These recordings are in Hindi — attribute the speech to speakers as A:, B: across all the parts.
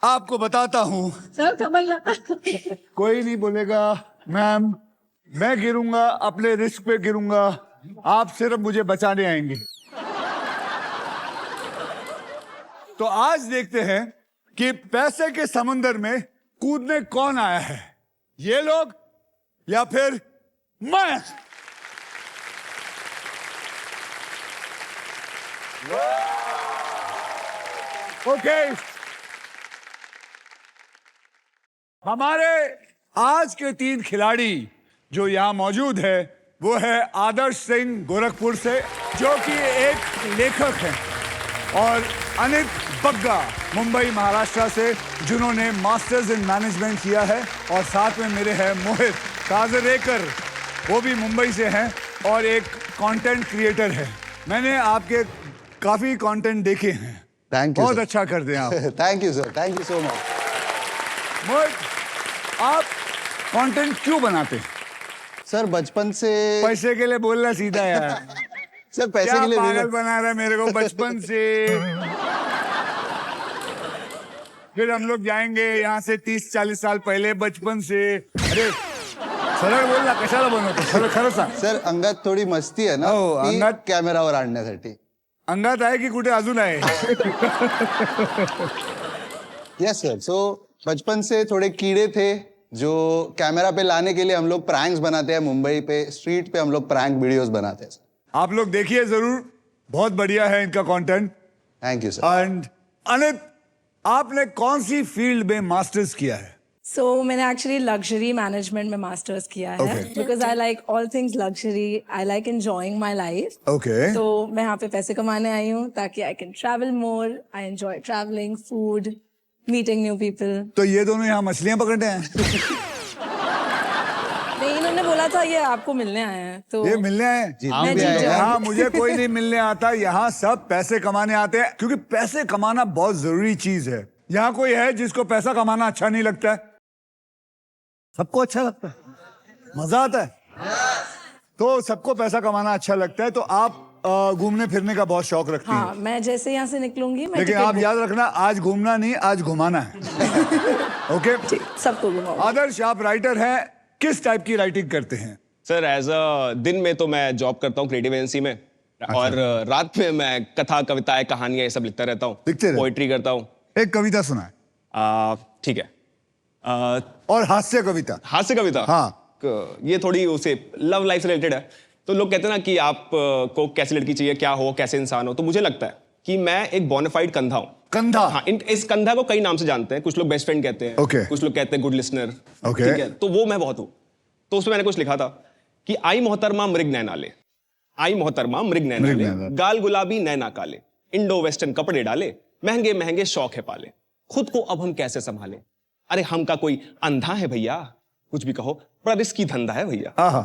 A: आपको बताता हूँ।
B: सर कमल
A: कोई नहीं बोलेगा मैम, मैं गिरूंगा, अपने रिस्क पे गिरूंगा, आप सिर्फ मुझे बचाने आएंगे। तो आज देखते हैं कि पैसे के समुंदर में कूदने कौन आया है, ये लोग या फिर मैं। ओके, हमारे आज के 3 खिलाड़ी जो यहाँ मौजूद है वो है आदर्श सिंह गोरखपुर से, जो कि एक लेखक हैं, और अनित बग्गा मुंबई महाराष्ट्र से, जिन्होंने मास्टर्स इन मैनेजमेंट किया है, और साथ में मेरे हैं मोहित काजरेकर, वो भी मुंबई से हैं और एक कंटेंट क्रिएटर है। मैंने आपके काफी कंटेंट देखे हैं।
C: थैंक यू,
A: बहुत अच्छा करते हैं आप।
C: Thank you sir, thank you so much.
A: Mohit, आप कंटेंट क्यों बनाते हैं?
C: सर बचपन से
A: पैसे के लिए बोलना सीधा यार।
C: सर पैसे
A: क्या
C: के लिए
A: पागल
C: नहीं,
A: बना रहा है मेरे को बचपन से। फिर हम लोग जाएंगे यहाँ से 30-40 साल पहले, बचपन से। अरे सरळ बोलला, कशाला बनवतो, खरं सांग।
C: सर अंगात थोडी मस्ती आहे ना,
A: हो,
C: ती
A: अंगात-
C: कॅमेरावर आणण्यासाठी।
A: अंगात आहे की कुठे अजून आहे?
C: यस सर, सो बचपन से थोड़े कीड़े थे जो कैमरा पे लाने के लिए हम लोग प्रैंक्स बनाते हैं। मुंबई पे स्ट्रीट पे हम लोग प्रैंक वीडियोस बनाते हैं।
A: आप लोग देखिए जरूर, बहुत बढ़िया है इनका content.
C: Thank you sir.
A: And Anit, आपने कौन सी फील्ड में मास्टर्स किया है?
B: सो मैंने एक्चुअली लग्जरी मैनेजमेंट में मास्टर्स किया है,
A: Okay.
B: Because I like all things luxury, I like enjoying my life.
A: Okay.
B: तो मैं यहाँ पे पैसे कमाने आई हूँ ताकि I can travel more. I enjoy travelling, food, meeting new people.
A: तो ये दोनों यहाँ मछलियां पकड़ने हैं?
B: नहीं, इन्होंने बोला था ये आपको मिलने आए हैं, तो
A: ये मिलने आए?
B: मैं जीत जाऊंगी।
A: यहाँ मुझे कोई नहीं मिलने आता, यहाँ सब पैसे कमाने आते हैं, क्योंकि पैसे कमाना बहुत जरूरी चीज है। यहाँ कोई है जिसको पैसा कमाना अच्छा नहीं लगता है? सबको अच्छा लगता है, मजा आता है। तो सबको पैसा कमाना अच्छा लगता है, तो आप घूमने फिरने का बहुत शौक रखती
B: हाँ,
A: हैं।
B: मैं जैसे यहाँ से निकलूंगी मैं
A: लेकिन
B: टिकट
A: आप
B: बुक-
A: याद रखना, आज घूमना नहीं, आज घुमाना है। ओके।
B: ठीक, सबको घुमाऊंगी।
A: आदर्श, आप राइटर हैं, किस टाइप की राइटिंग करते हैं?
D: सर एज अ दिन में तो मैं जॉब करता हूँ क्रिएटिव एजेंसी में, और रात में मैं कथा, कविताएं, कहानियां ये सब लिखता रहता हूँ,
A: लिखते रहते?
D: पोइट्री करता हूँ।
A: एक कविता सुनाए।
D: ठीक है।
A: और हास्य कविता।
D: हास्य कविता,
A: हाँ।
D: ये थोड़ी उसे लव लाइफ से रिलेटेड है। तो लोग कहते हैं ना कि आप को कैसी लड़की चाहिए, क्या हो, कैसे इंसान हो, तो मुझे लगता है कि मैं एक बोनाफाइड कंधा हूँ।
A: कंधा?
D: हाँ, इस कंधा को कई नाम से जानते हैं। कुछ लोग बेस्ट फ्रेंड कहते हैं,
A: Okay.
D: कुछ लोग कहते हैं गुड लिसनर।
A: Okay.
D: ठीक है, तो वो मैं बहुत हूँ। तो उसमें मैंने कुछ लिखा था कि आई मोहतरमा मृग नैनाले, आई मोहतरमा मृग नैनाले,
A: नैनाले।
D: गाल गुलाबी नैना काले, इंडो वेस्टर्न कपड़े डाले, महंगे महंगे शौक है पाले, खुद को अब हम कैसे संभाले, अरे हम का कोई अंधा है भैया, कुछ भी कहो पर इसकी धंधा है भैया,
A: आहा।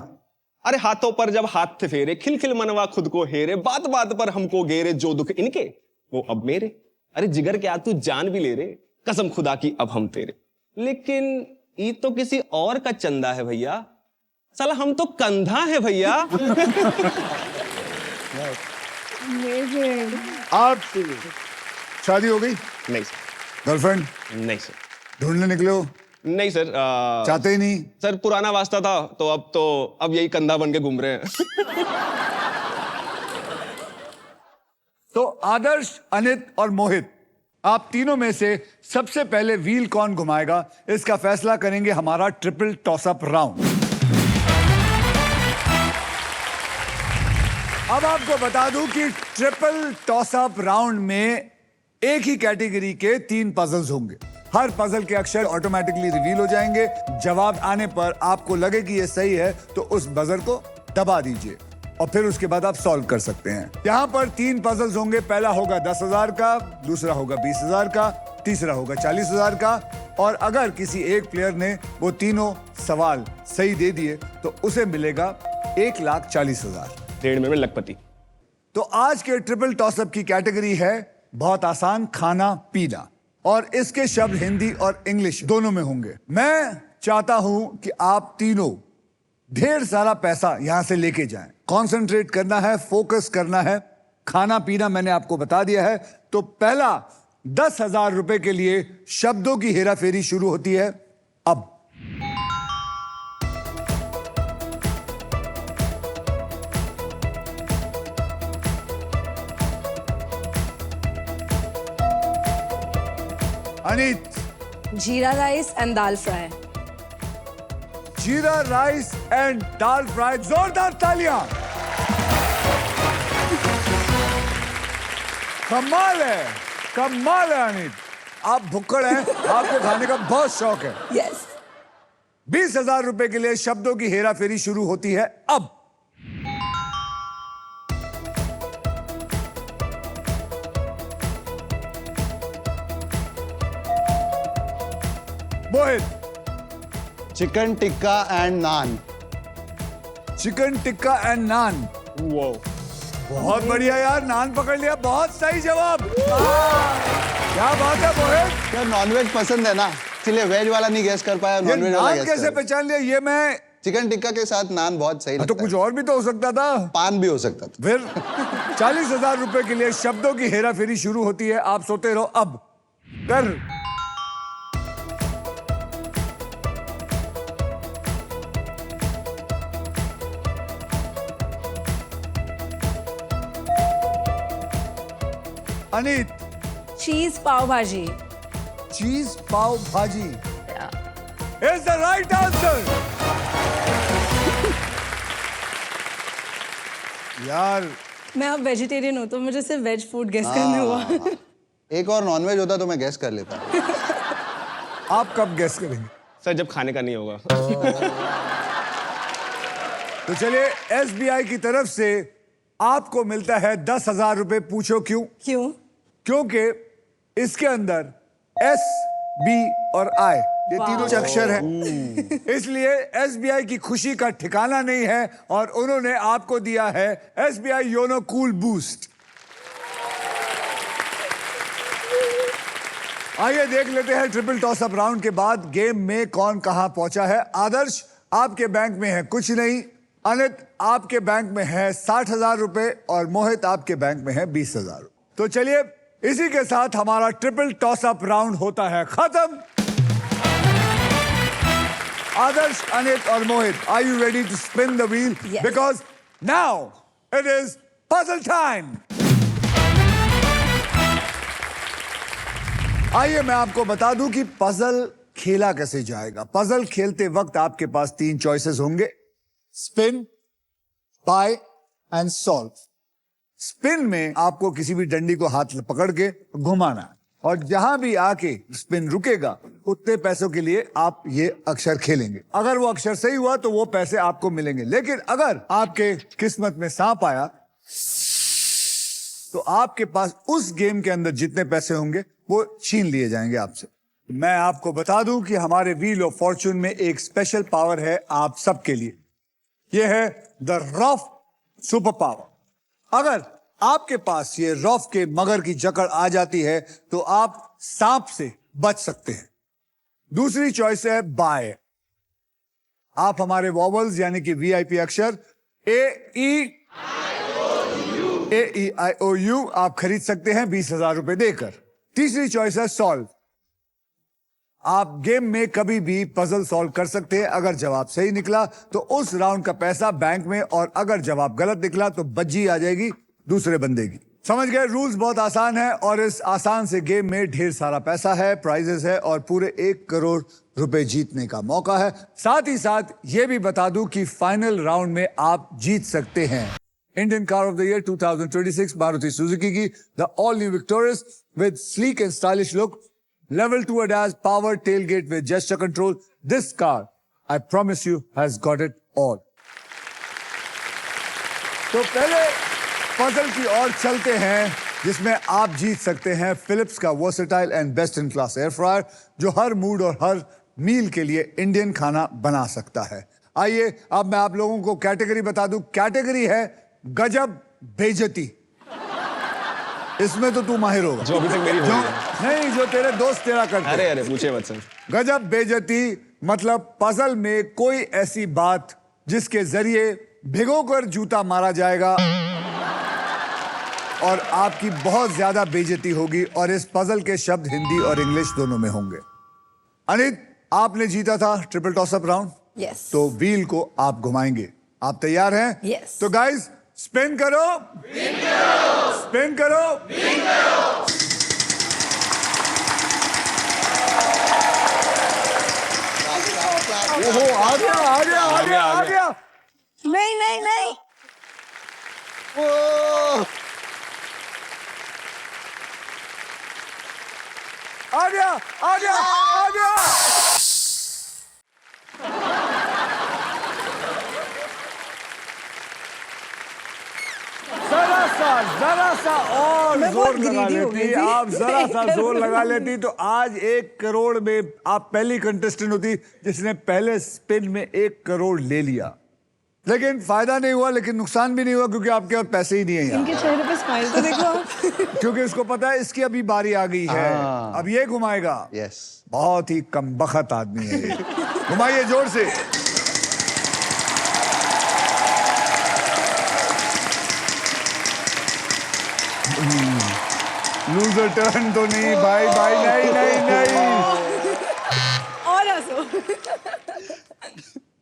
D: अरे हाथों पर जब हाथ थे फेरे, खिलखिल मनवा खुद को हेरे, बात बात पर हमको गेरे, जो दुख इनके वो अब मेरे, अरे जिगर क्या तू जान भी ले रे, कसम खुदा की अब हम तेरे, लेकिन ये तो किसी और का चंदा है भैया, साला हम तो कंधा है भैया।
A: आप शादी हो गई?
D: नहीं सर,
A: गर्लफ्रेंड
D: नहीं सर,
A: ढूंढने निकले हो?
D: नहीं सर,
A: चाहते ही नहीं?
D: सर पुराना वास्ता था, तो अब यही कंधा बन के घूम रहे हैं।
A: तो आदर्श, अनित और मोहित, आप तीनों में से सबसे पहले व्हील कौन घुमाएगा, इसका फैसला करेंगे हमारा ट्रिपल टॉसअप राउंड। अब आपको बता दूं कि ट्रिपल टॉसअप राउंड में एक ही कैटेगरी के 3 पजल्स होंगे। हर पजल के अक्षर ऑटोमेटिकली रिवील हो जाएंगे। जवाब आने पर आपको लगे कि ये सही है तो उस बजर को दबा दीजिए और फिर उसके बाद आप सॉल्व कर सकते हैं। यहाँ पर 3 पजल्स होंगे। पहला होगा 10,000 का, दूसरा होगा 20,000 का, तीसरा होगा 40,000 का, और अगर किसी एक प्लेयर ने वो तीनों सवाल सही दे दिए तो उसे मिलेगा 1,40,000।
D: 1.5 मिनट में लखपति।
A: तो आज के ट्रिपल टॉसअप की कैटेगरी है बहुत आसान, खाना पीना, और इसके शब्द हिंदी और इंग्लिश दोनों में होंगे। मैं चाहता हूं कि आप तीनों ढेर सारा पैसा यहां से लेके जाएं। कंसंट्रेट करना है, फोकस करना है। खाना पीना मैंने आपको बता दिया है। तो पहला 10,000 रुपए के लिए शब्दों की हेराफेरी शुरू होती है अब। अनीत,
B: जीरा राइस एंड दाल फ्राई।
A: जीरा राइस एंड दाल फ्राई, जोरदार तालियां। कमाल है अनीत, आप भुक्कड़ हैं, आपको खाने का बहुत शौक है।
B: यस।
A: 20,000 रुपए के लिए शब्दों की हेराफेरी शुरू होती है अब। Mohit,
C: chicken tikka and naan.
A: Chicken tikka and naan.
D: वो
A: बहुत बढ़िया यार, नान पकड़ लिया, बहुत सही जवाब। क्या बात है मोहित,
C: क्या नॉनवेज पसंद है ना, इसलिए वेज वाला नहीं गैस कर पाया,
A: ये
C: नॉनवेज वाला
A: नान
C: गैस
A: कैसे
C: कर।
A: पहचान लिया? ये मैं
C: चिकन टिक्का के साथ नान बहुत सही
A: तो
C: लगता
A: कुछ
C: है।
A: और भी तो हो सकता था।
C: पान भी हो सकता था।
A: फिर 40,000 रुपए के लिए शब्दों की हेराफेरी शुरू होती है, आप सोते रहो अब। कर अनीत,
B: चीज पाव भाजी।
A: चीज पाव भाजी इज द राइट आंसर। यार
B: मैं अब वेजिटेरियन हूँ तो मुझे सिर्फ वेज फूड गेस करने हुआ।
C: एक और नॉनवेज होता तो मैं गैस कर लेता।
A: आप कब गेस करेंगे?
D: सर जब खाने का नहीं होगा।
A: तो चलिए, SBI की तरफ से आपको मिलता है 10,000 रुपए। पूछो क्यों?
B: क्यों?
A: क्योंकि इसके अंदर S, B और I ये तीनों अक्षर हैं। इसलिए SBI की खुशी का ठिकाना नहीं है और उन्होंने आपको दिया है SBI योनो कूल बूस्ट। आइए देख लेते हैं ट्रिपल टॉस अप राउंड के बाद गेम में कौन कहां पहुंचा है। आदर्श, आपके बैंक में है कुछ नहीं। अनित, आपके बैंक में है 60,000 रुपए और मोहित, आपके बैंक में है 20,000। तो चलिए, इसी के साथ हमारा ट्रिपल टॉस अप राउंड होता है खत्म। आदर्श, अनित और Mohit, are you ready to spin the wheel?
B: Yes.
A: Because now it is puzzle time. आइए मैं आपको बता दूं कि पजल खेला कैसे जाएगा। पजल खेलते वक्त आपके पास 3 चॉइसेस होंगे, spin, buy and solve. Spin में आपको किसी भी डंडी को हाथ पकड़ के घुमाना है और जहां भी आके स्पिन रुकेगा उतने पैसों के लिए आप ये अक्षर खेलेंगे। अगर वो अक्षर सही हुआ तो वो पैसे आपको मिलेंगे, लेकिन अगर आपके किस्मत में सांप आया तो आपके पास उस गेम के अंदर जितने पैसे होंगे वो छीन लिए जाएंगे आपसे। मैं आपको बता दूं कि हमारे व्हील ऑफ फॉर्चून में एक स्पेशल पावर है आप सबके लिए। यह है द रॉफ सुपर पावर। अगर आपके पास ये रॉफ के मगर की जकड़ आ जाती है तो आप सांप से बच सकते हैं। दूसरी चॉइस है बाय। आप हमारे वॉवल्स यानी कि वीआईपी अक्षर AEIOU आप खरीद सकते हैं 20,000 रुपए देकर। तीसरी चॉइस है सॉल्व। आप गेम में कभी भी पजल सॉल्व कर सकते हैं। अगर जवाब सही निकला तो उस राउंड का पैसा बैंक में, और अगर जवाब गलत निकला तो बज्जी आ जाएगी दूसरे बंदे की। समझ गए? रूल्स बहुत आसान है और इस आसान से गेम में ढेर सारा पैसा है, प्राइजेस है और पूरे 1 करोड़ रुपए जीतने का मौका है। साथ ही साथ ये भी बता दूं कि फाइनल राउंड में आप जीत सकते हैं Indian car of the year 2026 Maruti Suzuki की the all new Victoris with sleek and stylish look, level 2 ADAS, power tailgate with gesture control. This car, I promise you, has got it all. तो पहले पजल की ओर चलते हैं जिसमें आप जीत सकते हैं फिलिप्स का versatile and best in class air fryer, जो हर मूड और हर मील के लिए इंडियन खाना बना सकता है। आइए अब मैं आप लोगों को कैटेगरी बता दूं। कैटेगरी है गजब बेइज्जती। इसमें तो तू माहिर होगा,
D: जो अभी तक मेरी
A: जो
D: हुई है।
A: नहीं, जो तेरे दोस्त तेरा करते हैं।
D: अरे पूछे मत सर।
A: गजब बेइज्जती मतलब पजल में कोई ऐसी बात जिसके जरिए भिगोकर जूता मारा जाएगा और आपकी बहुत ज्यादा बेइज्जती होगी और इस पजल के शब्द हिंदी और इंग्लिश दोनों में होंगे। अनित, आपने जीता था triple toss up round,
B: Yes.
A: तो व्हील को आप घुमाएंगे। आप तैयार हैं?
B: Yes.
A: तो गाइस स्पिन करो, स्पिन करो। ओहो, आ गया आ गया आ गया आ गया।
B: नहीं नहीं नहीं।
A: आ गया आ गया आ गया। जरा सा और
B: मैं
A: जोर
B: बहुत
A: लगा
B: greedy हो
A: लेती,
B: गई थी।
A: आप जरा सा जोर लगा लेती तो आज 1 करोड़ में आप पहली कंटेस्टेंट होती जिसने पहले स्पिन में 1 करोड़ ले लिया। लेकिन फायदा नहीं हुआ, लेकिन नुकसान भी नहीं हुआ क्योंकि आपके पास पैसे ही नहीं है यहाँ।
B: इनके चेहरे पे स्माइल तो देखो आप।
A: क्योंकि इसको पता है इसकी अभी बारी आ गई है, अब ये घुमाएगा।
C: यस।
A: बहुत ही कमबख्त आदमी है ये। घुमाइए जोर से। लूजर टर्न तो नहीं भाई, भाई नहीं नहीं नहीं।
B: और हंसो।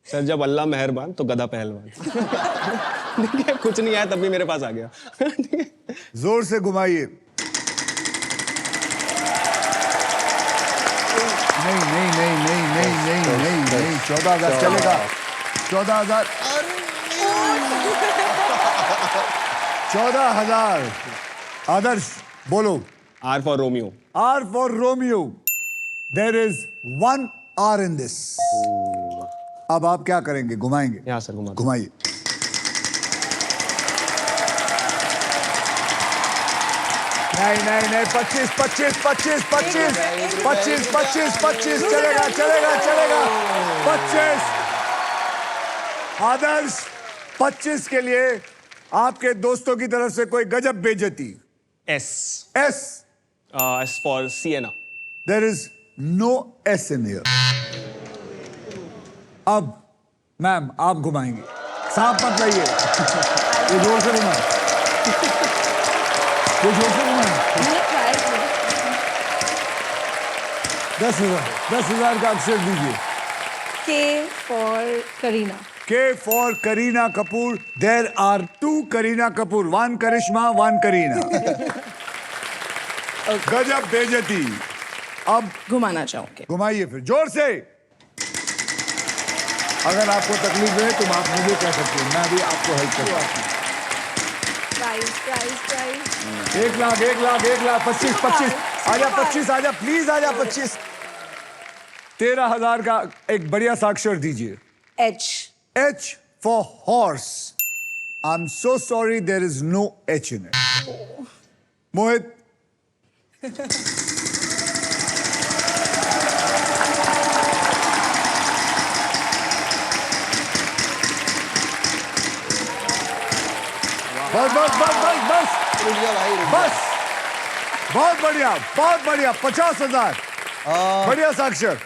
D: सर जब अल्लाह मेहरबान तो गधा पहलवान। ठीक है, कुछ नहीं आया तब भी मेरे पास आ गया। ठीक है,
A: जोर से घुमाइए। नहीं नहीं नहीं नहीं नहीं नहीं नहीं नहीं 14,000 चलेगा। 14,000 14,000। आदर्श बोलो।
D: R for Romeo.
A: R for Romeo. There is 1 R in this. अब आप क्या करेंगे? घुमाएंगे।
D: यहाँ सर घुमा।
A: घुमाइए। नहीं नहीं नहीं 25 25 25 25 25 25 25 चलेगा चलेगा चलेगा 25। आदर्श 25 के लिए आपके दोस्तों की तरफ से कोई गजब बेइज्जती।
D: S.
A: S.
D: S for Siena.
A: There is no S in here. अब मैम आप घुमाएंगे। सांप मत लाइए। ये जोर से घुमाए। ये जोर से घुमाए।
B: मैंने ट्राई किया।
A: 10,000 का अक्षर दीजिए।
B: K for Kareena.
A: K for Kareena Kapoor. There are 2 Kareena Kapoor. 1 करिश्मा, 1 करीना। गजब बेइज्जती। अब
B: घुमाना चाहूंगी।
A: घुमाइए फिर जोर से। अगर आपको तकलीफ है तो आप मुझे कह सकते हैं, मैं भी आपको हेल्प कर सकता हूँ।
B: Price price price.
A: 1 lakh 1 lakh 1 lakh 25 25 आजा 25 आजा प्लीज आजा 25। 13,000 का एक बढ़िया सा अक्षर दीजिए।
B: H.
A: H for horse. I'm so sorry there is no H in it. मोहित बस बस बस बस बस
C: रुक जा भाई, रुक जा।
A: बस बहुत बढ़िया 50,000। बढ़िया सा अक्षर।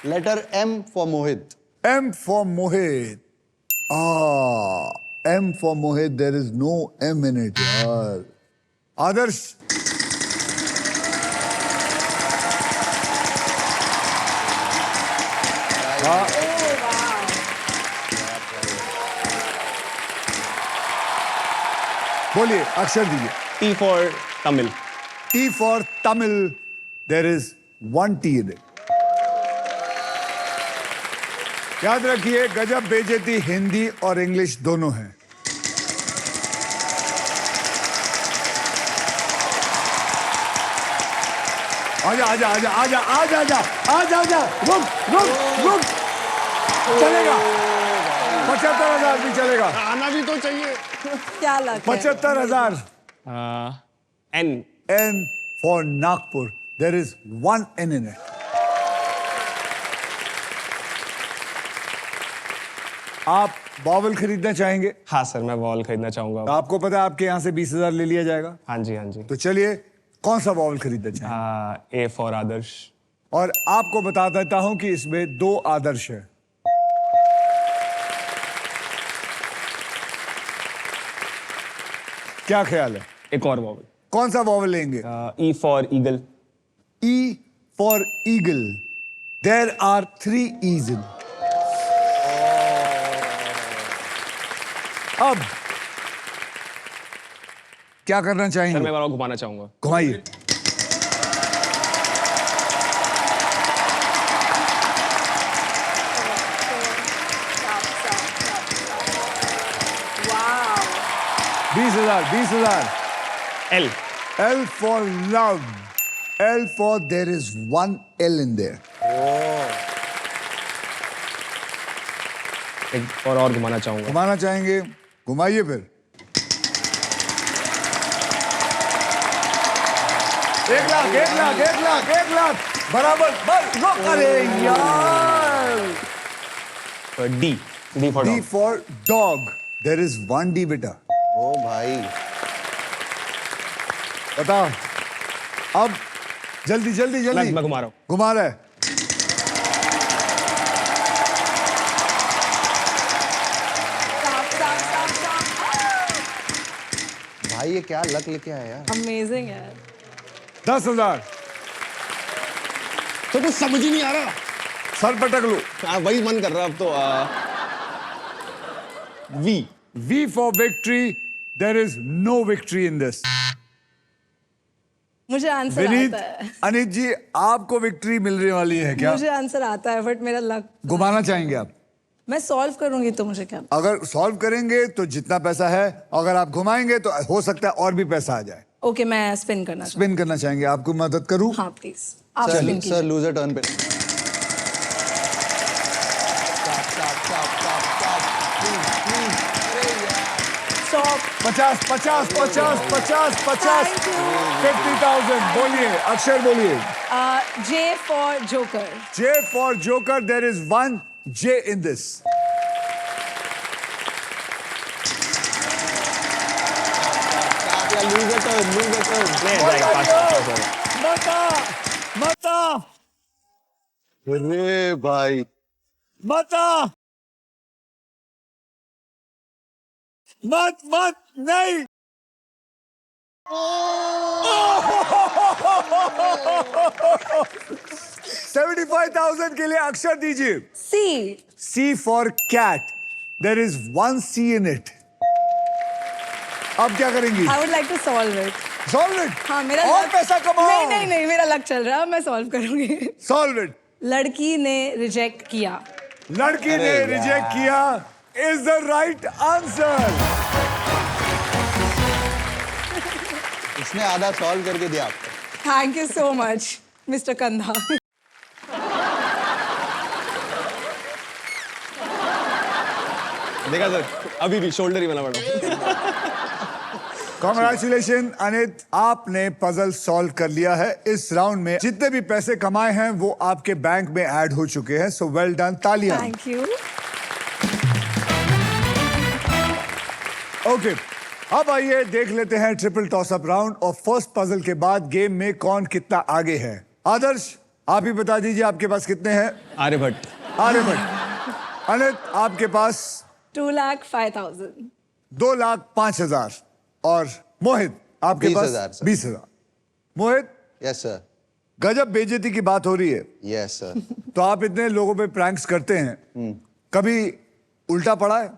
C: Letter M for Mohit.
A: M for Mohit. M for Mohit. There is no M in it, यार। आदर्श बोलिए, अक्षर दीजिए।
D: T for Tamil.
A: T for Tamil. There is 1 T in it. याद रखिए गजब बेइज्जती हिंदी और इंग्लिश दोनों हैं। आजा आजा आजा आजा आजा आजा आजा आजा रुक रुक रुक चलेगा 75,000 भी चलेगा।
D: आना भी तो चाहिए।
B: क्या लग है?
A: 75,000।
D: N.
A: N for Nagpur. There is 1 N in it. आप बॉवल खरीदना चाहेंगे?
D: हाँ सर, मैं वॉल खरीदना चाहूंगा।
A: आपको पता है आपके यहाँ से 20,000 ले लिया जाएगा।
D: हाँ जी, हाँ जी।
A: तो चलिए कौन सा बॉवल खरीदना चाहेंगे?
D: ए फॉर आदर्श।
A: और आपको बता देता हूं कि इसमें 2 आदर्श है। क्या ख्याल है?
D: एक और वॉवल,
A: कौन सा वॉवल लेंगे?
D: E for eagle.
A: E for eagle. There are 3 E's in. अब क्या करना
D: सर
A: चाहेंगे?
D: मैं बार घुमाना चाहूंगा।
A: घुमाइए।
B: Wow.
A: 20,000.
D: L.
A: L for love. L for there is 1 L in there.
D: एक और घुमाना चाहूंगा।
A: घुमाना चाहेंगे? घुमाइए फिर। 1 लाख, 1 लाख, 1 लाख, 1 लाख बराबर। बस रुक, अरे यार।
D: D, D for
A: D for dog. There is 1 D बेटा।
C: ओ भाई,
A: बताओ अब, जल्दी जल्दी जल्दी।
D: मैं घुमा रहा हूँ।
A: घुमा रहा है।
C: भाई ये क्या लक लेके आया यार।
B: Amazing यार।
A: 10,000।
D: तो कुछ समझ ही नहीं आ रहा।
A: सर पटक लो।
D: वही मन कर रहा अब तो। We.
A: V for victory. There is no victory in this.
B: मुझे आंसर
A: विनीत,
B: आता है।
A: अनित जी, आपको विक्ट्री मिलने वाली है क्या?
B: मुझे आंसर आता है बट मेरा लक।
A: घुमाना चाहेंगे आप?
B: मैं सॉल्व करूंगी तो मुझे क्या?
A: अगर सॉल्व करेंगे तो जितना पैसा है, अगर आप घुमाएंगे तो हो सकता है और भी पैसा आ जाए।
B: ओके, मैं स्पिन करना चाहूँ।
A: स्पिन करना चाहेंगे? आपको मदद करूं?
B: हाँ प्लीज, आप
C: सर,
B: स्पिन
C: सर
B: कीजिए।
C: लूजर टर्न पे।
B: स्टॉप।
A: 50, 50, 50, 50, 50,
B: Thank you.
A: 50,000। बोलिए, अक्षर बोलिए।
B: J for joker.
A: J for Joker. There is 1 J in this.
C: Loser turn, loser turn.
D: नहीं जाएगा, पास।
A: मता, मता,
C: अरे भाई,
A: मता, मत मत नहीं। 75,000 के लिए अक्षर दीजिए।
B: सी।
A: C for cat. There is 1 C in it. अब क्या करेंगी?
B: I would like to solve it.
A: Solve it.
B: हाँ, मेरा
A: और
B: luck-
A: पैसा कमाओ।
B: नहीं नहीं नहीं, मेरा लक चल रहा है, मैं सॉल्व करूंगी।
A: Solve it.
B: लड़की ने रिजेक्ट किया।
A: लड़की ने
C: यार।
A: रिजेक्ट किया is the right answer.
C: इसने आधा सॉल्व करके दिया आपको।
B: Thank you so much mister कंधा।
D: देखा सर, अभी भी शोल्डर ही बना पड़ा।
A: Congratulations अनित, आपने पजल सॉल्व कर लिया है। इस राउंड में जितने भी पैसे कमाए हैं वो आपके बैंक में ऐड हो चुके हैं। सो वेल डन, तालियां।
B: Thank you.
A: ओके, अब आइए देख लेते हैं ट्रिपल टॉस अप राउंड और फर्स्ट पजल के बाद गेम में कौन कितना आगे है। आदर्श, आप ही बता दीजिए आपके पास कितने हैं?
D: आर्यभट्ट।
A: आर्यभट्ट। अनित, आपके पास
B: 2,05,000।
A: 2,05,000 और मोहित आपके पास
C: 20,000 सर।
A: 20,000। मोहित,
C: यस सर,
A: गजब बेइज्जती की बात हो रही है।
C: Yes sir.
A: तो आप इतने लोगों पे प्रैंक्स करते हैं, कभी उल्टा पड़ा है?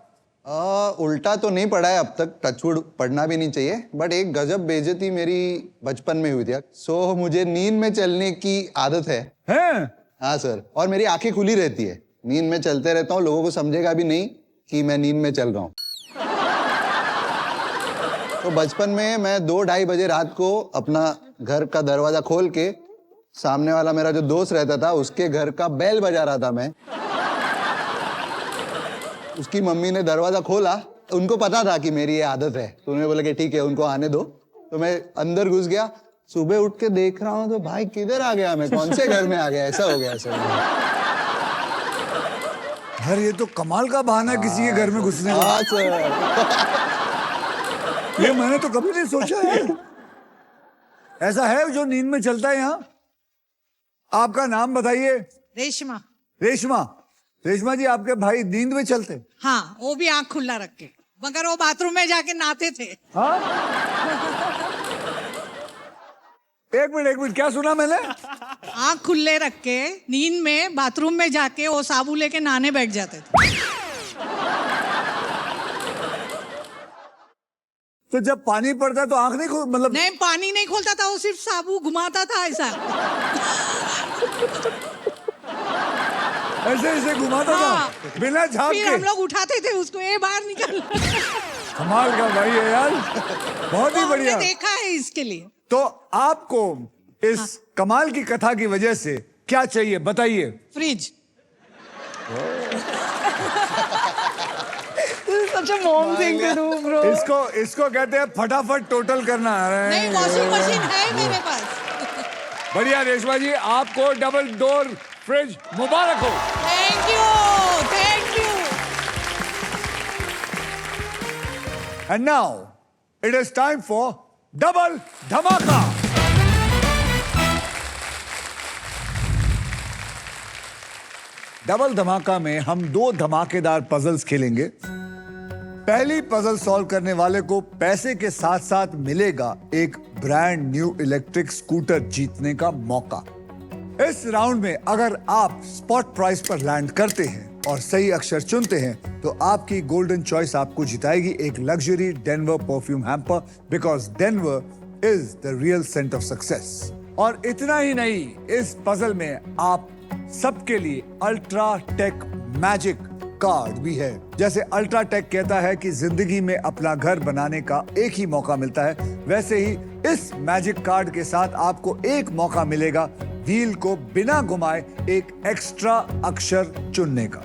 C: उल्टा तो नहीं पड़ा है अब तक, टचवुड पढ़ना भी नहीं चाहिए, बट एक गजब बेइज्जती मेरी बचपन में हुई थी। सो मुझे नींद में चलने की आदत है।
A: हैं?
C: हाँ सर, और मेरी आंखें खुली रहती है, नींद में चलते रहता हूँ, लोगों को समझेगा भी नहीं कि मैं नींद में चल रहा हूँ। तो बचपन में मैं 2-2:30 बजे रात को अपना घर का दरवाजा खोल के सामने वाला मेरा जो दोस्त रहता था उसके घर का बेल बजा रहा था मैं। उसकी मम्मी ने दरवाजा खोला, उनको पता था कि मेरी ये आदत है, तो उन्होंने बोला कि ठीक है उनको आने दो। तो मैं अंदर घुस गया, सुबह उठ के देख रहा हूँ तो भाई किधर आ गया मैं, कौन से घर में आ गया, ऐसा हो गया सर।
A: यार ये तो कमाल का बहाना है किसी के घर में घुसने का।
C: हाँ सर,
A: ये मैंने तो कभी नहीं सोचा है। ऐसा है जो नींद में चलता है यहाँ? आपका नाम बताइए।
E: रेशमा।
A: रेशमा। रेशमा जी, आपके भाई नींद में चलते?
E: हाँ, वो भी आंख खुला रख के, मगर वो बाथरूम में जाके नहाते थे।
A: हाँ? एक मिनट, क्या सुना मैंने?
E: आँख खुले रख के नींद में बाथरूम में जाके वो साबु लेके नहाने बैठ जाते थे।
A: तो जब पानी पड़ता है तो आंख नहीं खोल, मतलब
E: नहीं, पानी नहीं खोलता था, वो सिर्फ साबु घुमाता था ऐसा।
A: ऐसे ऐसे घुमाता
E: हाँ।
A: था बिना झांक
E: फिर
A: के।
E: हम लोग उठाते थे उसको, ये बाहर निकल।
A: कमाल का भाई है यार, बहुत ही
E: हमने
A: बढ़िया।
E: देखा है इसके लिए।
A: तो आपको इस कमाल की कथा की वजह से क्या चाहिए बताइए?
E: Fridge.
B: Such a mom thing to do, bro.
A: इसको कहते हैं फटाफट टोटल करना।
E: नहीं, वॉशिंग मशीन है मेरे पास।
A: बढ़िया रेशमा जी, आपको डबल डोर फ्रिज मुबारक हो।
E: Thank you, thank you.
A: And now it is time for double धमाका। डबल धमाका में हम 2 धमाकेदार पजल्स खेलेंगे। पहली पजल सॉल्व करने वाले को पैसे के साथ साथ मिलेगा एक ब्रांड न्यू इलेक्ट्रिक स्कूटर जीतने का मौका। इस राउंड में अगर आप स्पॉट प्राइस पर लैंड करते हैं और सही अक्षर चुनते हैं तो आपकी गोल्डन चॉइस आपको जिताएगी एक luxury Denver perfume hamper, because Denver is the real scent of success. और इतना ही नहीं, इस पजल में आप सबके लिए अल्ट्रा टेक मैजिक कार्ड भी है। जैसे अल्ट्रा टेक कहता है कि जिंदगी में अपना घर बनाने का एक ही मौका मिलता है, वैसे ही इस मैजिक कार्ड के साथ आपको एक मौका मिलेगा व्हील को बिना घुमाए एक एक्स्ट्रा अक्षर चुनने का।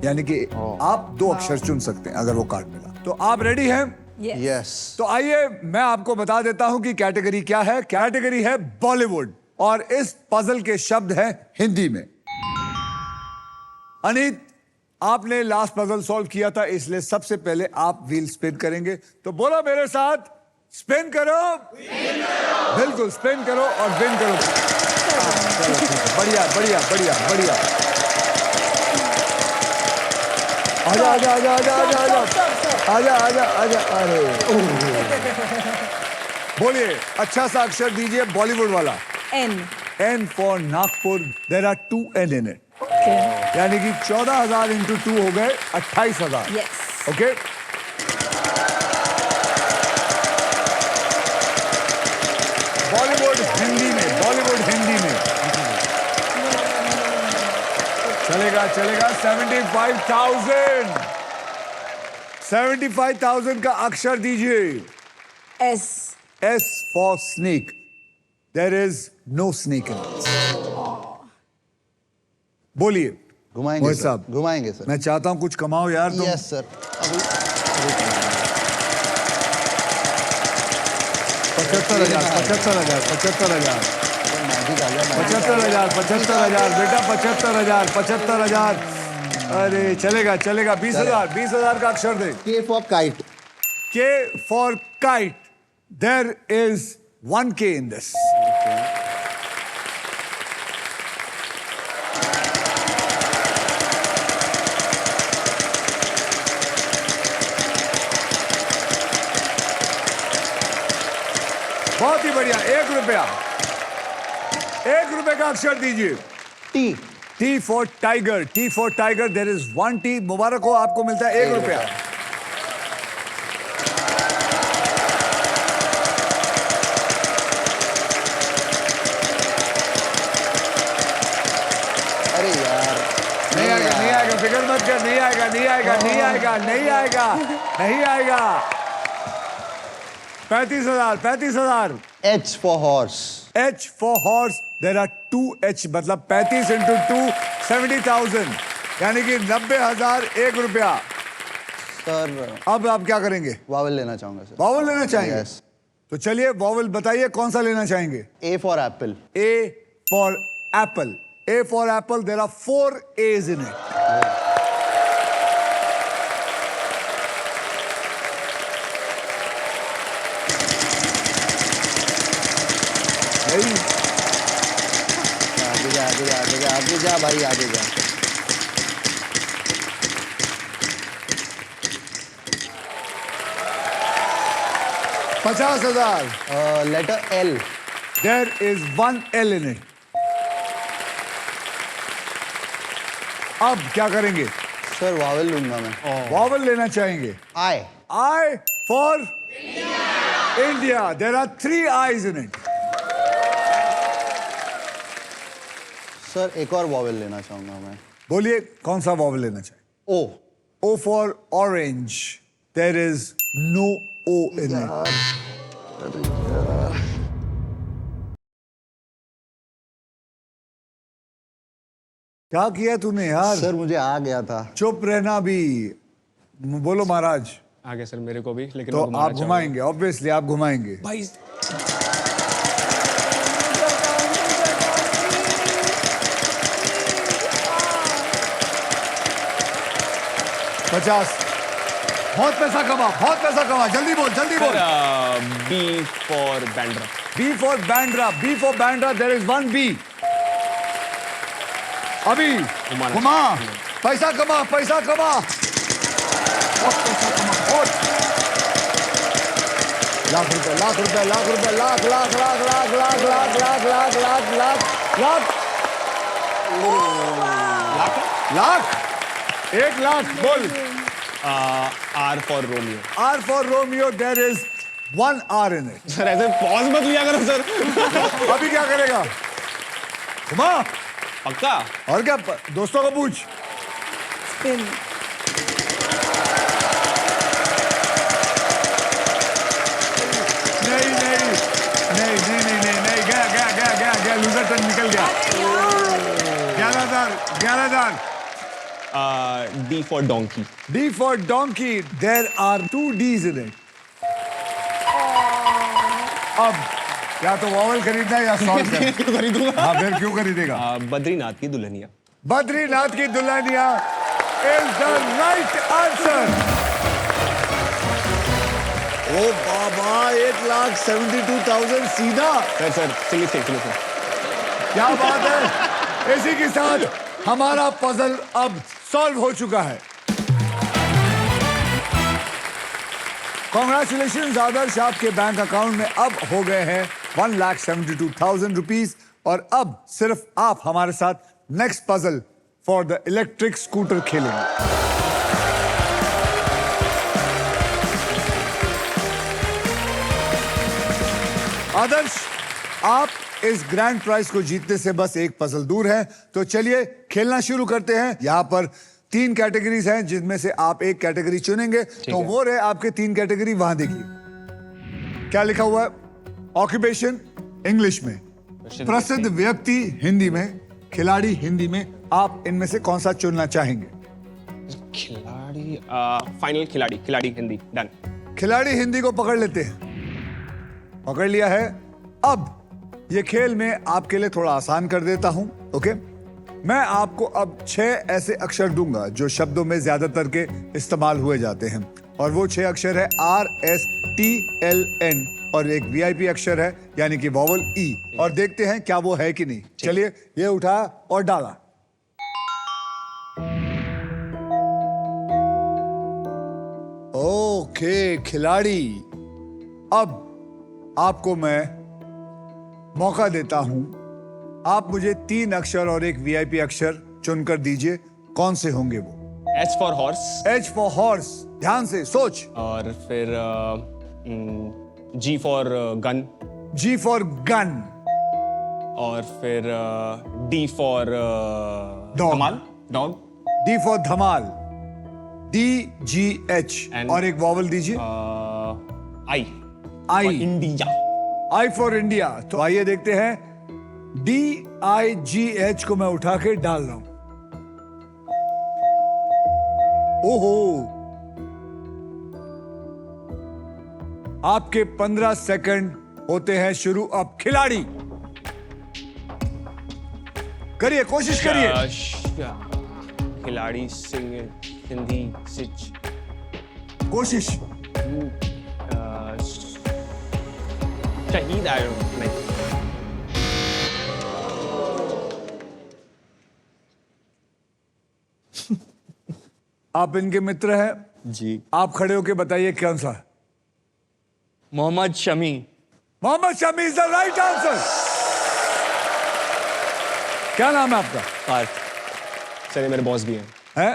A: यानी कि आप 2 अक्षर चुन सकते हैं अगर वो कार्ड मिला। तो आप रेडी हैं?
C: यस।
A: तो आइए मैं आपको बता देता हूं कि कैटेगरी क्या है। कैटेगरी है बॉलीवुड और इस पजल के शब्द हैं हिंदी में। अनीत, आपने लास्ट पजल सॉल्व किया था, इसलिए सबसे पहले आप व्हील स्पिन करेंगे। तो बोलो मेरे साथ, स्पिन करो। बिल्कुल स्पिन करो और विन करो। बढ़िया बढ़िया बढ़िया बढ़िया। आजा आजा आजा आजा आजा आजा आजा आजा आजा। अरे बोलिए, अच्छा सा अक्षर दीजिए बॉलीवुड वाला।
B: N.
A: N for Nagpur. There are 2 N in it.
B: Okay.
A: यानी कि 14,000 इंटू 2 हो गए 28,000।
B: Yes.
A: ओके, बॉलीवुड हिंदी में, बॉलीवुड हिंदी में चलेगा चलेगा। 75,000। 75,000 का अक्षर दीजिए।
B: S.
A: S for snake. There is no snake in it. बोलिए
C: घुमाएंगे
A: मोहित
C: सर,
A: साहब।
C: घुमाएंगे सर।
A: मैं चाहता हूं कुछ कमाओ यार तुम।
C: Yes sir.
A: 75,000 75,000 75,000
C: मैजिक आ गया, मैजिक आ
A: 75,000 75,000 बेटा 75,000 75,000। अरे चलेगा चलेगा। 20,000 20,000 का अक्षर दे।
C: K for kite.
A: K for kite. There is 1 K in this. बहुत ही बढ़िया। 1 रुपया। 1 रुपए का अक्षर दीजिए।
C: T.
A: T for tiger. T for tiger. There is 1 T. मुबारक हो, आपको मिलता है 1 रुपया।
C: अरे यार,
A: नहीं आएगा नहीं आएगा, फिक्र मत कर। नहीं आएगा नहीं आएगा नहीं आएगा नहीं आएगा नहीं आएगा। 35,000 35,000।
C: H for horse.
A: H for horse. There are 2 H, मतलब 35 इंटू 2 70,000, यानी कि 90,000 1 रुपया।
C: सर
A: अब आप क्या करेंगे?
C: वावल लेना चाहूंगा सर।
A: वॉवल लेना चाहेंगे?
C: Yes.
A: तो चलिए वॉवल बताइए कौन सा लेना चाहेंगे?
C: A for apple.
A: A for apple. A for apple. There are 4 A's in it. Hey.
C: आगे जा आगे जा आगे जा आगे जा भाई, आगे जा।
A: 50,000.
C: Letter L.
A: There is one L in it. अब क्या करेंगे?
C: सर वावल लूंगा मैं.
A: वॉवल लेना चाहेंगे?
C: आई.
A: I for India. There are 3 I's in it.
C: Sir एक और वावल लेना चाहूंगा मैं.
A: बोलिए कौन सा वॉवल लेना चाहिए?
C: ओ.
A: O for orange. There is no O in it. क्या किया तूने यार?
C: सर मुझे आ गया था.
A: चुप रहना भी. बोलो महाराज.
D: आ गया सर मेरे को भी, लेकिन
A: तो
D: मैं घुमाना
A: आप घुमाएंगे, ऑब्वियसली आप घुमाएंगे.
D: भाई
A: 50. बहुत पैसा कमा, जल्दी बोल.
D: B for Bandra.
A: B for Bandra. There is one B. अभी घुमा. पैसा कमा. बहुत पैसा कमा. बहुत. लाख रुपए. लाख. 1 लाख. बोल.
D: R for Romeo.
A: R for Romeo. There is 1 R in it.
D: Sir ऐसे पॉज मत लिया करो सर.
A: अभी क्या करेगा? घुमा.
D: पक्का.
A: और क्या? दोस्तों को पूछ.
B: Spin.
A: नहीं. गया. लूजर टर्न निकल गया. 11,000.
D: D for donkey.
A: D for donkey. There are 2 D's in it. अब या तो वॉवल खरीदना है या सॉल्व करना.
D: क्यों खरीदूंगा?
A: हाँ फिर क्यों खरीदेगा?
D: बद्रीनाथ की दुल्हनिया.
A: बद्रीनाथ की Dulhania is the right answer. ओ बाबा 1,72,000 सीधा.
D: सर सिली से.
A: क्या बात है. इसी के साथ हमारा पजल अब सॉल्व हो चुका है. कॉन्ग्रेचुलेशन आदर्श, आपके बैंक अकाउंट में अब हो गए हैं 1,72,000 रुपीज. और अब सिर्फ आप हमारे साथ next puzzle for the electric scooter खेलेंगे. आदर्श, आप इस ग्रैंड प्राइज को जीतने से बस एक पजल दूर हैं. तो चलिए खेलना शुरू करते हैं. यहाँ पर 3 कैटेगरीज हैं जिनमें से आप एक कैटेगरी चुनेंगे. तो वो रहे आपके 3 कैटेगरी. वहां देखिए क्या लिखा हुआ है. ऑक्यूपेशन इंग्लिश में, प्रसिद्ध व्यक्ति हिंदी में, खिलाड़ी हिंदी में. आप इनमें से कौन सा चुनना चाहेंगे?
D: खिलाड़ी. फाइनल खिलाड़ी हिंदी. डन.
A: खिलाड़ी हिंदी को पकड़ लेते हैं. पकड़ लिया है. अब ये खेल में आपके लिए थोड़ा आसान कर देता हूं. ओके, मैं आपको अब 6 ऐसे अक्षर दूंगा जो शब्दों में ज्यादातर के इस्तेमाल हुए जाते हैं. और वो 6 अक्षर है RSTLN. और एक VIP अक्षर है यानी कि वॉवल E. और देखते हैं क्या वो है कि नहीं. चलिए ये उठा और डाला. ओके खिलाड़ी. अब आपको मैं मौका देता हूं. आप मुझे 3 अक्षर और एक VIP अक्षर चुनकर दीजिए. कौन से होंगे वो?
D: H for horse.
A: H for horse. ध्यान से सोच.
D: और फिर G for gun.
A: G for gun.
D: और फिर D for
A: Dog.
D: Dhamaal. Dog.
A: D for Dhamaal. DGH.
D: And-
A: और एक वॉवल दीजिए.
D: I.
A: I.
D: India.
A: I for India. तो आइए देखते हैं. DIGH को मैं उठा के डाल रहा हूं. ओहो, आपके 15 सेकंड होते हैं शुरू. अब खिलाड़ी करिए, कोशिश करिए.
D: खिलाड़ी सिंह हिंदी सिच.
A: कोशिश.
D: शहीद. नहीं.
A: आप इनके मित्र हैं.
D: जी.
A: आप खड़े होके बताइए कौन सा है.
F: Mohammed Shami.
A: Mohammed Shami is the right answer. क्या नाम है आपका?
D: पार्थ। चलिए मेरे बॉस भी हैं।
A: है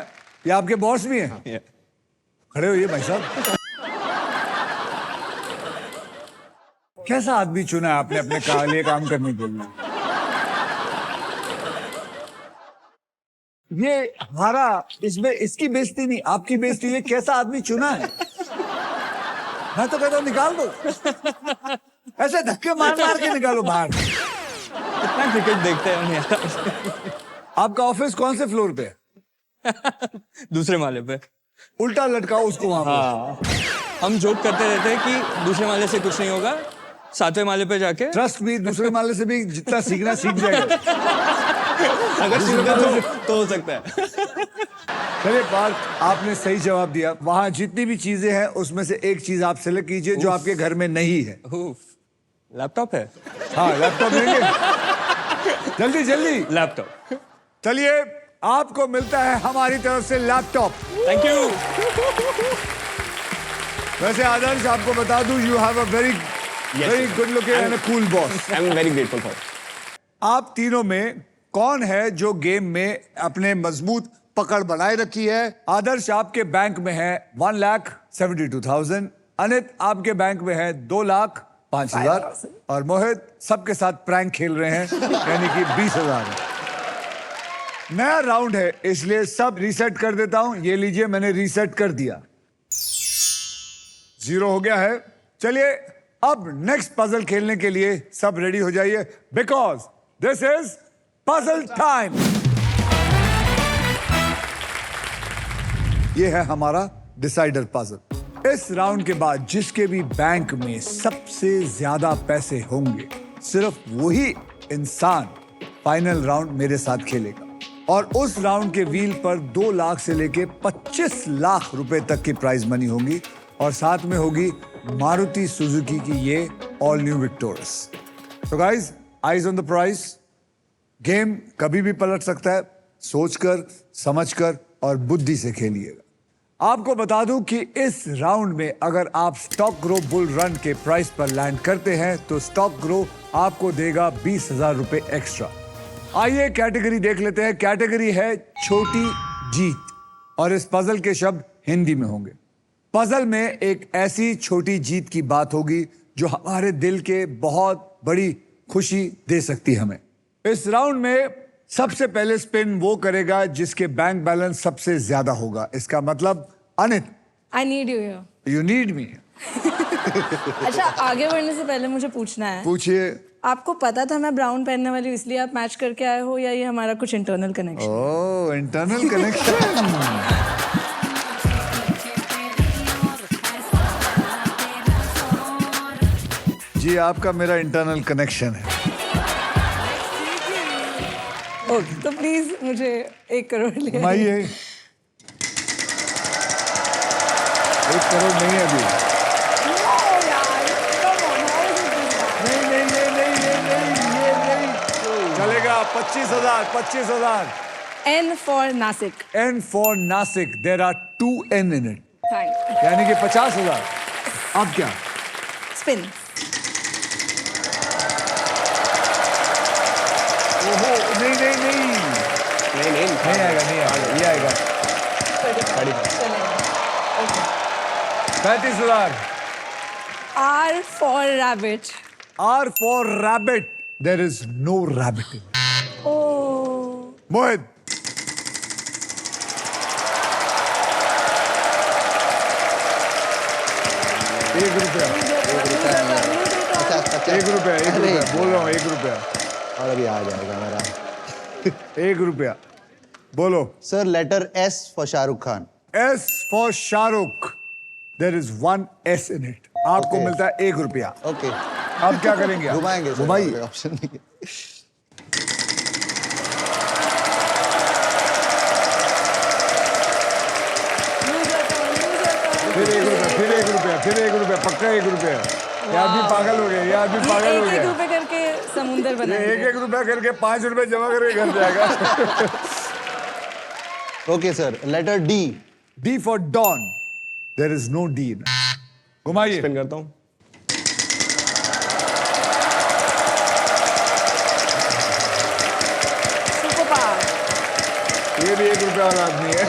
A: ये आपके बॉस भी हैं?
D: ये
A: खड़े होइए भाई साहब। कैसा आदमी चुना है आपने अपने लिए काम करने के लिए? ये हमारा इसमें इसकी बेइज्जती नहीं, आपकी बेइज्जती। ये कैसा आदमी चुना है? मैं तो कहता हूं निकाल दो, ऐसे धक्के मार मार के निकालो बाहर।
F: कितना क्रिकेट देखते हैं हम यार।
A: आपका ऑफिस कौन से फ्लोर पे है?
F: दूसरे माले पे।
A: उल्टा लटकाओ उसको वहां पर।
F: हाँ, हम जोक करते रहते हैं कि दूसरे माले से कुछ नहीं होगा, 7वें माले पे जाके।
A: ट्रस्ट भी दूसरे माले से भी जितना सीखना सीख जाएगा।
D: अगर सीखा तो हो सकता है।
A: चलिए पार्थ, आपने सही जवाब दिया। वहां जितनी भी चीजें हैं उसमें से एक चीज आप सेलेक्ट कीजिए जो आपके घर में नहीं है।
F: लैपटॉप है।
A: हाँ, लैपटॉप लेंगे? जल्दी जल्दी।
F: लैपटॉप।
A: चलिए, आपको मिलता है हमारी तरफ से लैपटॉप।
F: Thank you.
A: वैसे आदर्श, आपको बता दूं, you have a very good looking and cool boss.
D: I am very grateful for.
A: आप तीनों में कौन है जो गेम में अपने मजबूत पकड़ बनाए रखी है? आदर्श आपके बैंक में है 1,72,000। अनित आपके बैंक में है 2,05,000। और मोहित सबके साथ प्रैंक खेल रहे हैं, यानी कि 20,000 है। नया राउंड है इसलिए सब रीसेट कर देता हूं। ये लीजिए, मैंने रीसेट कर दिया। 0 हो गया है। चलिए, अब नेक्स्ट पजल खेलने के लिए सब रेडी हो जाइए, because this is puzzle time. ये है हमारा डिसाइडर पजल। इस राउंड के बाद जिसके भी बैंक में सबसे ज्यादा पैसे होंगे, सिर्फ वही इंसान फाइनल राउंड मेरे साथ खेलेगा। और उस राउंड के व्हील पर 2 लाख से लेके 25 लाख रुपए तक की प्राइज मनी होगी। और साथ में होगी मारुति सुजुकी की ये ऑल न्यू विक्टोरस। तो guys, eyes on the price. Game कभी भी पलट सकता है। सोचकर, समझकर और बुद्धि से खेलिएगा। आपको बता दूं कि इस राउंड में अगर आप स्टॉक ग्रो बुल रन के प्राइस पर लैंड करते हैं तो स्टॉक ग्रो आपको देगा 20,000 रुपए एक्स्ट्रा। आइए कैटेगरी देख लेते हैं। कैटेगरी है छोटी जीत और इस पजल के शब्द हिंदी में होंगे। पजल में एक ऐसी छोटी जीत की बात होगी जो हमारे दिल के बहुत बड़ी खुशी दे सकती हमें। इस राउंड में सबसे पहले स्पिन वो करेगा जिसके बैंक बैलेंस सबसे ज्यादा होगा। इसका मतलब Anit,
B: I need you here.
A: You need me.
B: अच्छा, आगे बढ़ने से पहले मुझे पूछना है,
A: पूछिए।
B: आपको पता था मैं ब्राउन पहनने वाली हूँ इसलिए आप मैच करके आए हो, या ये हमारा कुछ इंटरनल कनेक्शन?
A: ओह, इंटरनल कनेक्शन। जी, आपका मेरा इंटरनल कनेक्शन है।
B: ओके, तो प्लीज मुझे 1 करोड़ ले
A: घुमाइए। 1 करोड़ नहीं है अभी। नहीं, ये नहीं। चलेगा 25,000, 25,000।
B: N for Nasik.
A: N for Nasik. There are 2 N in it.
B: Thanks.
A: यानी कि 50,000। अब क्या?
B: Spin.
A: ओहो, नहीं आएगा, ये आएगा। 35,000।
B: R for Rabbit.
A: R for rabbit. There is no rabbit in it.
B: Oh.
A: मोहित। ₹1।
C: अच्छा,
A: ₹1 बोल रहा हूँ, ₹1।
C: और अभी आ जाएगा मेरा।
A: ₹1 बोलो।
C: Sir, letter S for Shahrukh Khan.
A: S for Shahrukh. There is 1 S in it. आपको
C: Okay.
A: मिलता है ₹1।
C: ओके,
A: अब क्या करेंगे आप?
C: घुमाएंगे।
A: घुमाइए।
C: ऑप्शन नहीं है।
A: फिर ₹1, पक्का ₹1। ये आदमी पागल हो गया, ये आदमी पागल हो
B: एक
A: गया।
B: रुपए करके समुंदर
A: ये
B: बनाएंगे।
A: ₹1 करके ₹5 जमा करके घर जाएगा।
C: Okay sir, letter D।
A: D for Dawn. There is no D in it. घुमाइए।
D: स्पिन करता हूँ।
A: वाला आदमी है।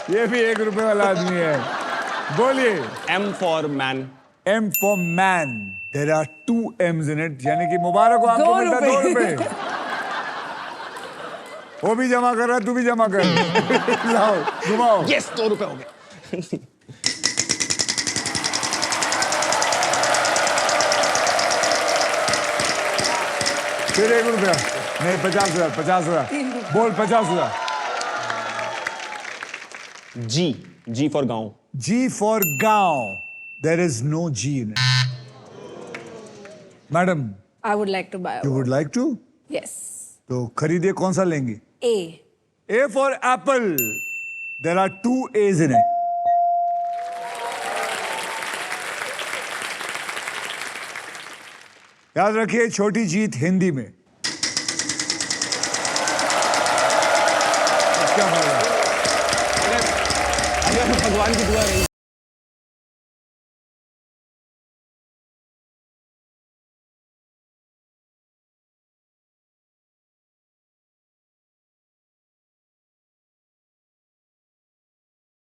A: ये भी 1 रुपए वाला आदमी है। बोलिए।
D: M for man.
A: M for man. There are 2 M's in it, यानी कि मुबारक हो आपको मिलता है 2 रुपए। वो भी जमा कर रहा है, तू भी जमा कर। लाओ घुमाओ।
D: Yes, 2 रुपए हो गए।
A: फिर 1 रुपया नहीं, 50,000, 50,000 बोल, 50,000।
D: G for गांव।
A: G for गांव। There is no G in it. Madam,
B: I would like to buy
A: you
B: one.
A: would like to?
B: Yes.
A: तो खरीदिए, कौन सा लेंगी?
B: A.
A: A for apple. There are 2 A's in it. याद रखिए, छोटी जीत हिंदी में। क्या होगा?
D: अगर भगवान की दुआ रही।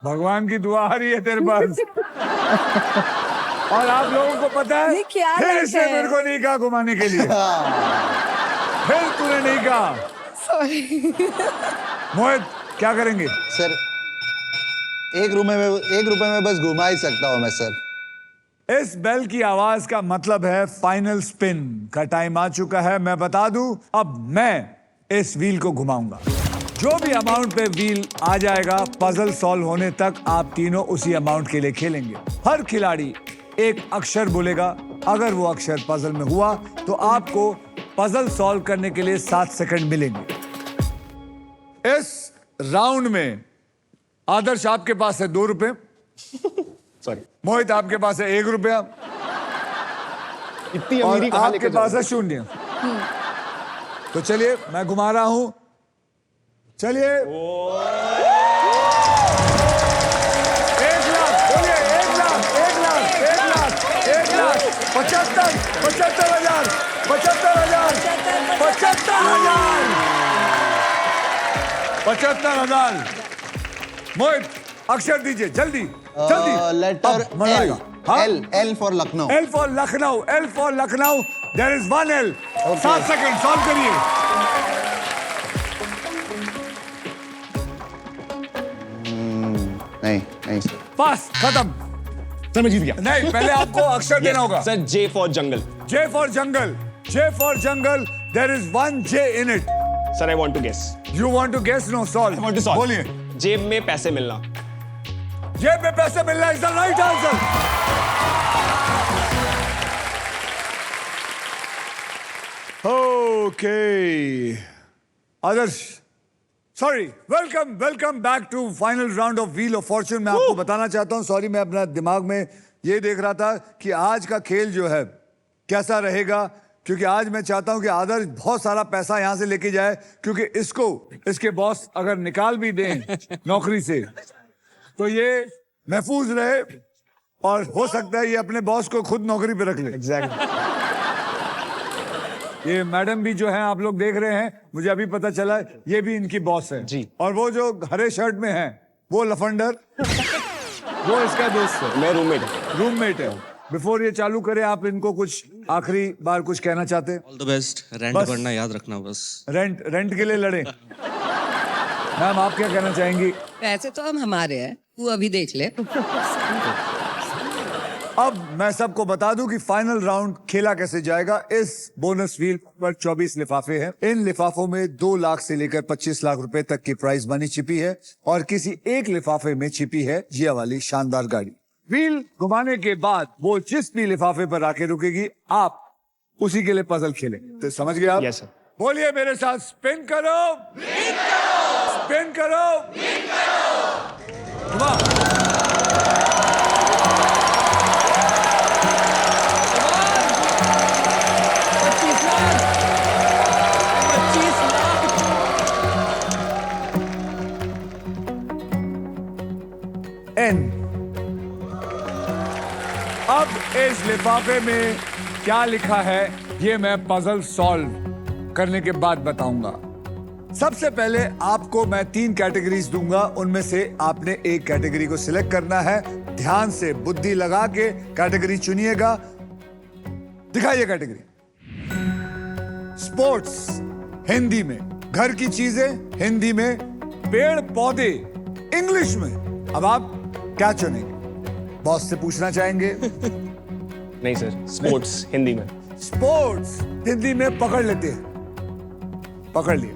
A: भगवान की दुआ आ रही है तेरे पास। और आप लोगों को पता है,
B: ये क्या
A: फिर
B: लड़का
A: इसने
B: है?
A: मेरे को नहीं कहा घुमाने के लिए। फिर तूने नहीं कहा।
B: Sorry.
A: मोहित, क्या करेंगे?
C: सर 1 रुपए में बस घुमा ही सकता हूँ मैं सर।
A: इस बेल की आवाज का मतलब है फाइनल स्पिन का टाइम आ चुका है। मैं बता दूं, अब मैं इस व्हील को घुमाऊंगा। जो भी अमाउंट पे व्हील आ जाएगा, पजल सॉल्व होने तक आप तीनों उसी अमाउंट के लिए खेलेंगे। हर खिलाड़ी एक अक्षर बोलेगा। अगर वो अक्षर पजल में हुआ तो आपको पजल सॉल्व करने के लिए 7 सेकंड मिलेंगे। इस राउंड में आदर्श आपके पास है 2 रुपए,
D: सॉरी,
A: मोहित आपके पास है 1 रुपया,
D: इतनी
A: और
D: अमीरी कहाँ
A: आपके
D: लेके
A: पास है
D: जाओ?
A: 0। तो चलिए, मैं घुमा रहा हूं। चलिए, 1 लाख, बोलिए 1 लाख, 1 लाख, 1 लाख, 1 लाख, 75,000, 75,000, 75,000, 75,000, 75,000। मोहित, अक्षर दीजिए, जल्दी जल्दी।
C: लेटर
A: अब मजा आएगा। हाँ?
C: L for Lucknow.
A: L for Lucknow, L for Lucknow. There is 1 L। 7 second, solve करिए।
C: नहीं सर।
A: पास, खत्म।
D: सर मैं जीत गया।
A: नहीं, पहले आपको अक्षर देना होगा।
D: Sir J for jungle.
A: J for jungle, J for jungle. There is 1 J in it.
D: Sir I want to guess।
A: You want to guess? No, solve.
D: I want to solve।
A: बोलिए।
D: जेब में पैसे मिलना।
A: जेब में पैसे मिलना is the right answer. Okay. Adarsh, sorry, welcome back to final round of wheel of fortune. मैं आपको बताना चाहता हूं, सॉरी, मैं अपना दिमाग में ये देख रहा था कि आज का खेल जो है कैसा रहेगा, क्योंकि आज मैं चाहता हूं कि आदर्श बहुत सारा पैसा यहां से लेके जाए, क्योंकि इसको इसके बॉस अगर निकाल भी दें नौकरी से तो ये महफूज रहे, और हो सकता है ये अपने बॉस को खुद नौकरी पे रख ले।
D: एग्जैक्टली।
A: ये मैडम भी जो है, आप लोग देख रहे हैं, मुझे अभी पता चला ये भी इनकी बॉस है
D: जी।
A: और वो जो हरे शर्ट में है वो लफंडर वो इसका दोस्त है,
D: मैं
A: रूममेट है। बिफोर ये चालू करे, आप इनको कुछ आखिरी बार कुछ कहना चाहते हैं?
G: All the best. रेंट
A: बस।
G: भरना याद रखना बस।
A: रेंट के लिए लड़े। मैम, आप क्या कहना चाहेंगी?
H: पैसे तो हम हमारे हैं, तू अभी देख ले।
A: अब मैं सबको बता दूं कि फाइनल राउंड खेला कैसे जाएगा। इस बोनस व्हील पर 24 लिफाफे हैं। इन लिफाफों में 2 लाख से लेकर 25 लाख रुपए तक की प्राइस मनी छिपी है, और किसी एक लिफाफे में छिपी है जिया वाली शानदार गाड़ी। व्हील घुमाने के बाद वो जिस भी लिफाफे पर आके रुकेगी, आप उसी के लिए पजल खेलें। तो समझ गए आप?
D: Yes, sir।
A: बोलिए मेरे साथ, स्पिन करो, स्पिन करो, घुमा। N। अब इस लिफाफे में क्या लिखा है ये मैं पजल सॉल्व करने के बाद बताऊंगा। सबसे पहले आपको मैं 3 कैटेगरीज दूंगा, उनमें से आपने एक कैटेगरी को सिलेक्ट करना है। ध्यान से बुद्धि लगा के कैटेगरी चुनिएगा। दिखाइए कैटेगरी। स्पोर्ट्स हिंदी में, घर की चीजें हिंदी में, पेड़ पौधे इंग्लिश में। अब आप क्या चुनेंगे? बॉस से पूछना चाहेंगे?
D: नहीं सर, स्पोर्ट्स हिंदी में।
A: स्पोर्ट्स हिंदी में पकड़ लेते हैं, पकड़ लिया।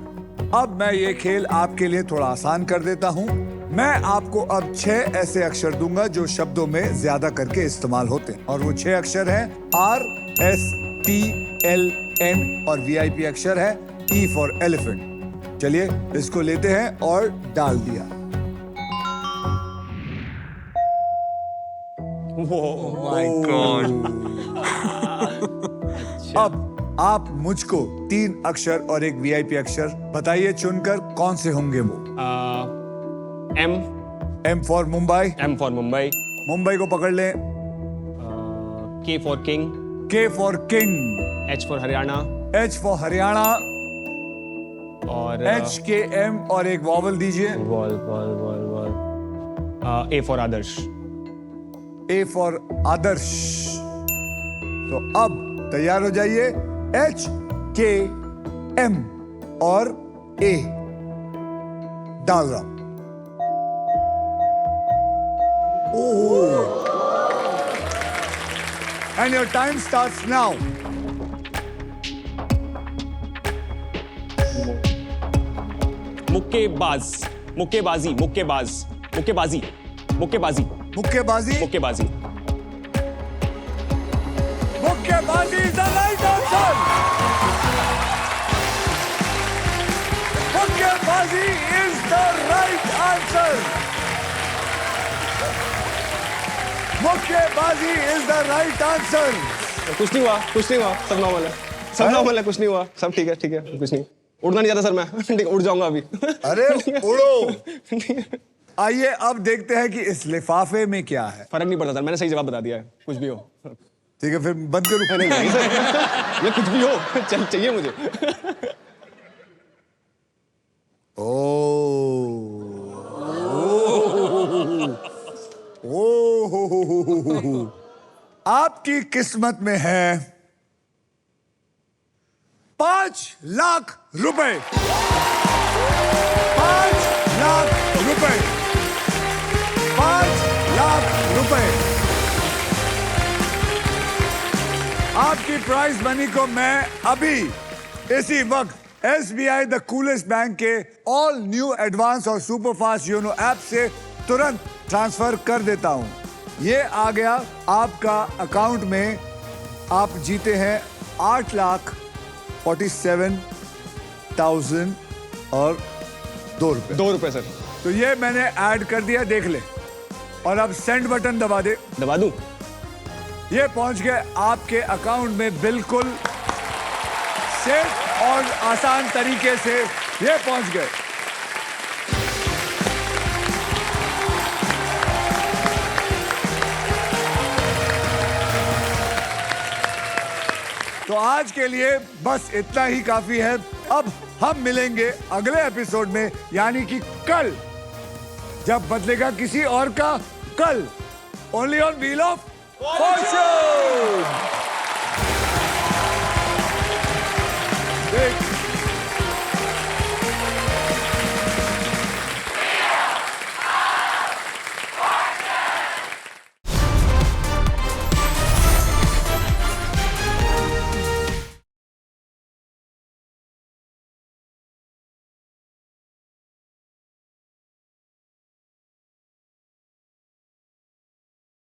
A: अब मैं ये खेल आपके लिए थोड़ा आसान कर देता हूं। मैं आपको अब 6 ऐसे अक्षर दूंगा जो शब्दों में ज्यादा करके इस्तेमाल होते हैं, और वो 6 अक्षर हैं RSTLN, और VIP अक्षर है E फॉर एलिफेंट। चलिए इसको लेते हैं और डाल दिया।
F: My God.
A: अब आप मुझको 3 अक्षर और एक VIP अक्षर बताइए चुनकर, कौन से होंगे वो?
D: M
A: for Mumbai.
D: M for Mumbai.
A: Mumbai को पकड़ लें।
D: K for king.
A: K for king.
D: H for Haryana.
A: H for Haryana.
D: और
A: HKM और एक वॉवल दीजिए।
D: Vowel. A for Adarsh.
A: A for Adarsh. तो अब तैयार हो जाइए। HKM और A डाल रहा हूं। And your time starts now.
D: मुक्केबाज। मुक्केबाजी। मुक्केबाज। मुक्केबाजी। मुक्केबाजी।
A: मुक्केबाजी।
D: मुक्केबाजी।
A: मुक्केबाजी is the right answer. मुक्केबाजी is the right answer. मुक्केबाजी is the right answer.
D: कुछ नहीं हुआ, कुछ नहीं हुआ, सब नॉर्मल है, सब नॉर्मल है, कुछ नहीं हुआ, सब ठीक है, ठीक है, कुछ नहीं। उड़ना नहीं जाता सर मैं, ठीक, उड़ जाऊंगा अभी।
A: अरे उड़ो। आइए अब देखते हैं कि इस लिफाफे में क्या है।
D: फर्क नहीं पड़ता सर, मैंने सही जवाब बता दिया है, कुछ भी हो।
A: ठीक है फिर बंद करूं?
D: नहीं सर, ये कुछ भी हो, चाहिए मुझे।
A: आपकी किस्मत में है 5 लाख रुपए। 5 लाख रुपए। 5 लाख रुपए। आपकी प्राइज मनी को मैं अभी इसी वक्त SBI द कूलेस्ट बैंक के ऑल न्यू एडवांस और सुपर फास्ट योनो ऐप से तुरंत ट्रांसफर कर देता हूं। ये आ गया आपका अकाउंट में। आप जीते हैं 8,47,000 और 2 रुपए।
D: 2 रुपए सर।
A: तो ये मैंने ऐड कर दिया, देख ले। और अब सेंड बटन दबा दे।
D: दबा दूं?
A: ये पहुंच गए आपके अकाउंट में बिल्कुल सेफ और आसान तरीके से ये पहुंच गए। तो आज के लिए बस इतना ही काफी है। अब हम मिलेंगे अगले एपिसोड में, यानी कि कल, जब बदलेगा किसी और का कल। Only on wheel of Fortune.